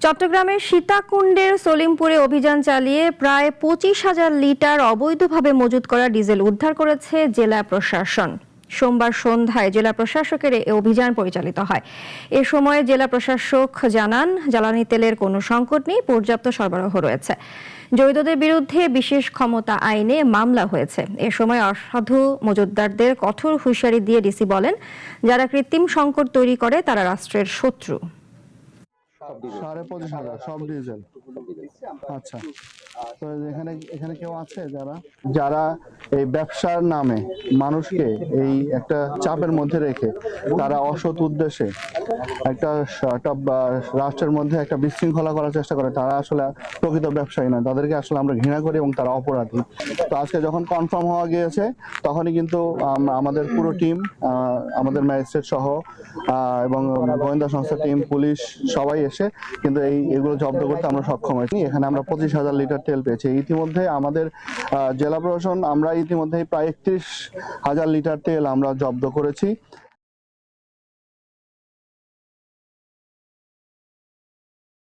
চট্টগ্রামের সীতাকুণ্ডের সলিমপুরে অভিযান চালিয়ে প্রায় 25,000 লিটার অবৈধভাবে মজুত করা ডিজেল উদ্ধার করেছে জেলা প্রশাসন। সোমবার সন্ধ্যায় জেলা প্রশাসকের এই অভিযান পরিচালিত হয়। এ সময় জেলা প্রশাসক জানান, জ্বালানি তেলের কোনো সংকট নেই, পর্যাপ্ত সরবরাহ রয়েছে। জড়িতদের বিরুদ্ধে বিশেষ ক্ষমতা আইনে মামলা হয়েছে। এ সময় অসাধু মজুতদারদের কঠোর হুঁশিয়ারি দিয়ে ডিসি বলেন, যারা কৃত্রিম সংকট তৈরি করে তারা রাষ্ট্রের শত্রু। 25,500 সব ডিজেল। আচ্ছা, তো এখানে কেউ আছে যারা এই ব্যবসার নামে মানুষকে এই একটা চাপের মধ্যে রেখে তারা অসৎ উদ্দেশ্যে একটা রাষ্ট্রের মধ্যে একটা বিশৃঙ্খলা করার চেষ্টা করে, তারা আসলে প্রকৃত ব্যবসায়ী নয়, তাদেরকে আসলে আমরা ঘৃণা করি এবং তারা অপরাধী। তো আজকে যখন কনফার্ম হওয়া গিয়েছে তখনই কিন্তু আমাদের পুরো টিম, আমাদের ম্যাজিস্ট্রেট সহ এবং গোয়েন্দা সংস্থা টিম, পুলিশ সবাই এসে কিন্তু এগুলো জব্দ করতে আমরা সক্ষম হয়েছি। এখানে আমরা 25,000 লিটার তেল পেয়েছি। ইতিমধ্যে আমাদের জেলা প্রশাসন আমরা ইতিমধ্যে প্রায় 31,000 লিটার তেল আমরা জব্দ করেছি।